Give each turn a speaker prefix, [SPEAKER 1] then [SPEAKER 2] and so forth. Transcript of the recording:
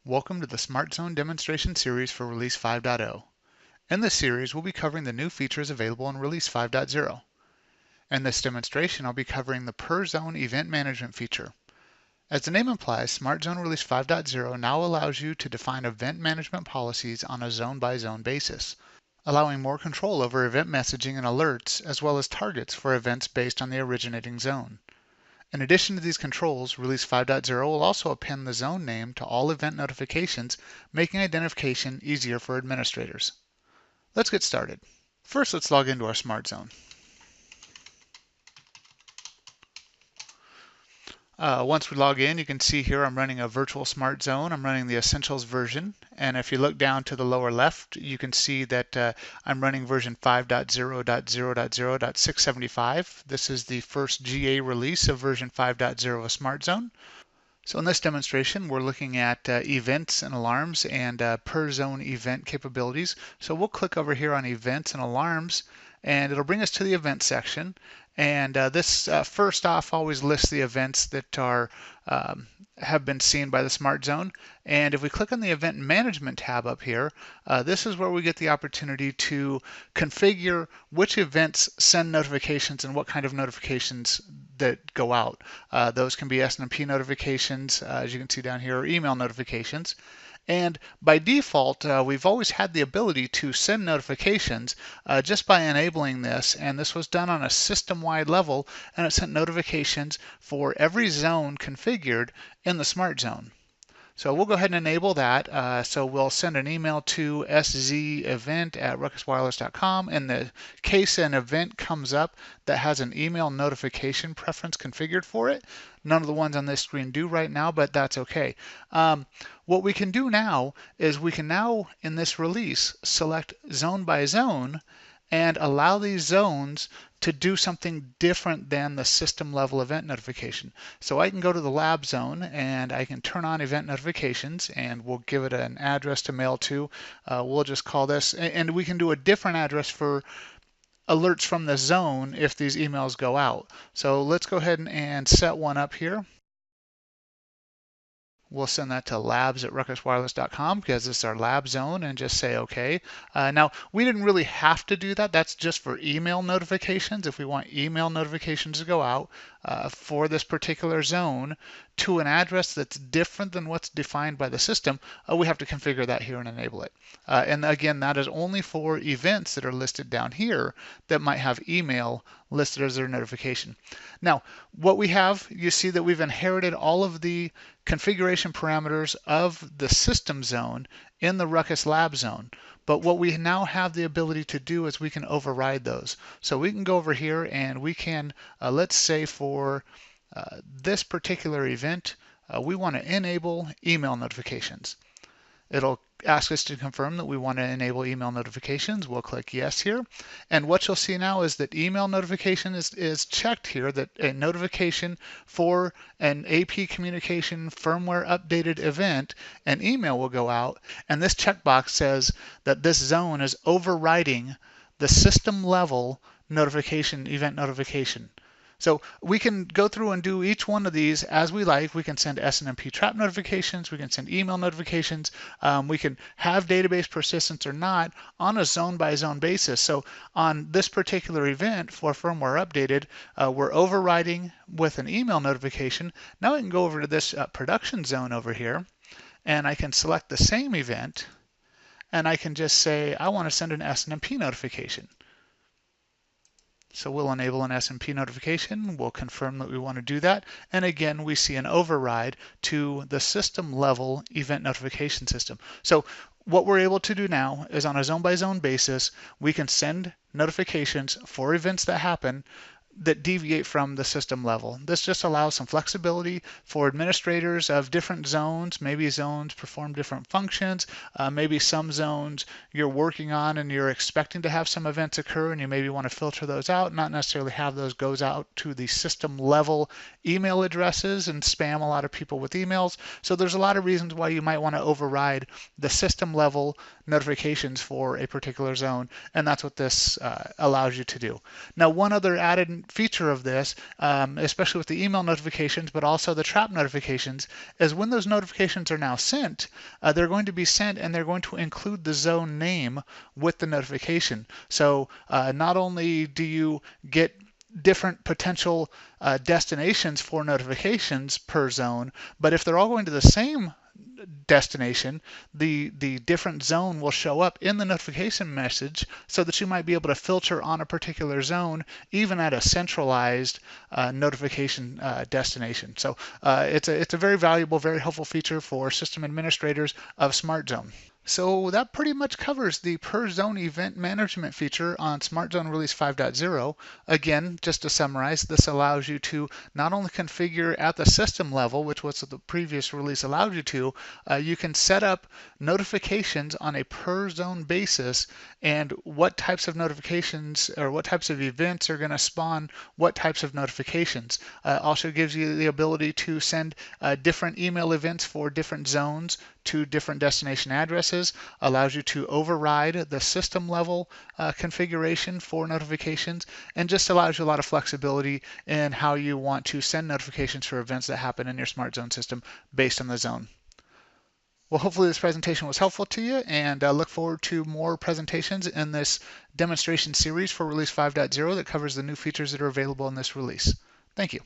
[SPEAKER 1] Welcome to the Smart Zone demonstration series for Release 5.0. In this series, we'll be covering the new features available in Release 5.0. In this demonstration, I'll be covering the per zone event management feature. As the name implies, Smart Zone Release 5.0 now allows you to define event management policies on a zone-by-zone basis, allowing more control over event messaging and alerts, as well as targets for events based on the originating zone. In addition to these controls, Release 5.0 will also append the zone name to all event notifications, making identification easier for administrators. Let's get started. First, let's log into our Smart Zone. Once we log in, you can see here I'm running a virtual Smart Zone. I'm running the Essentials version. And if you look down to the lower left, you can see that I'm running version 5.0.0.0.675. This is the first GA release of version 5.0 of Smart Zone. So in this demonstration, we're looking at events and alarms and per zone event capabilities. So we'll click over here on events and alarms, and it'll bring us to the event section. And this first off always lists the events that are have been seen by the Smart Zone. And if we click on the Event Management tab up here, this is where we get the opportunity to configure which events send notifications and what kind of notifications that go out. Those can be SNMP notifications, as you can see down here, or email notifications. And by default, we've always had the ability to send notifications just by enabling this, and this was done on a system-wide level, and it sent notifications for every zone configured in the Smart Zone. So we'll go ahead and enable that. So we'll send an email to szevent@ruckuswireless.com. In the case an event comes up that has an email notification preference configured for it, none of the ones on this screen do right now, but that's okay. What we can do now is we can now, in this release, select zone by zone and allow these zones to do something different than the system level event notification. So I can go to the lab zone and I can turn on event notifications, and we'll give it an address to mail to. We'll just call this, and we can do a different address for alerts from the zone if these emails go out. So let's go ahead and set one up here. We'll send that to labs@ruckuswireless.com because this is our lab zone, and just say OK. Now, we didn't really have to do that. That's just for email notifications. If we want email notifications to go out for this particular zone to an address that's different than what's defined by the system, we have to configure that here and enable it. And again, that is only for events that are listed down here that might have email listed as their notification. Now, what we have, you see that we've inherited all of the configuration parameters of the system zone in the Ruckus lab zone. But what we now have the ability to do is we can override those. So we can go over here and we can, let's say for this particular event, we want to enable email notifications. It'll ask us to confirm that we want to enable email notifications. We'll click yes here. And what you'll see now is that email notification is checked here, that a notification for an AP communication firmware updated event, an email will go out. And this checkbox says that this zone is overriding the system level notification, event notification. So we can go through and do each one of these as we like. We can send SNMP trap notifications. We can send email notifications. We can have database persistence or not on a zone-by-zone basis. So on this particular event for firmware updated, we're overriding with an email notification. Now I can go over to this production zone over here, and I can select the same event, and I can just say I want to send an SNMP notification. So we'll enable an SNMP notification. We'll confirm that we want to do that. And again, we see an override to the system level event notification system. So what we're able to do now is on a zone-by-zone basis, we can send notifications for events that happen that deviate from the system level. This just allows some flexibility for administrators of different zones. Maybe zones perform different functions. Maybe some zones you're working on and you're expecting to have some events occur, and you maybe want to filter those out, not necessarily have those goes out to the system level email addresses and spam a lot of people with emails. So there's a lot of reasons why you might want to override the system level notifications for a particular zone, and that's what this allows you to do. Now, one other added important feature of this, especially with the email notifications, but also the trap notifications, is when those notifications are now sent, they're going to be sent and they're going to include the zone name with the notification. So not only do you get different potential destinations for notifications per zone, but if they're all going to the same destination, the different zone will show up in the notification message so that you might be able to filter on a particular zone even at a centralized notification destination. So it's a very valuable, very helpful feature for system administrators of Smart Zone. So that pretty much covers the per zone event management feature on Smart Zone Release 5.0. Again, just to summarize, this allows you to not only configure at the system level, which was the previous release allowed you to, you can set up notifications on a per zone basis and what types of notifications or what types of events are going to spawn what types of notifications. Also gives you the ability to send different email events for different zones to different destination addresses, allows you to override the system level configuration for notifications, and just allows you a lot of flexibility in how you want to send notifications for events that happen in your Smart Zone system based on the zone. Well, hopefully this presentation was helpful to you, and look forward to more presentations in this demonstration series for Release 5.0 that covers the new features that are available in this release. Thank you.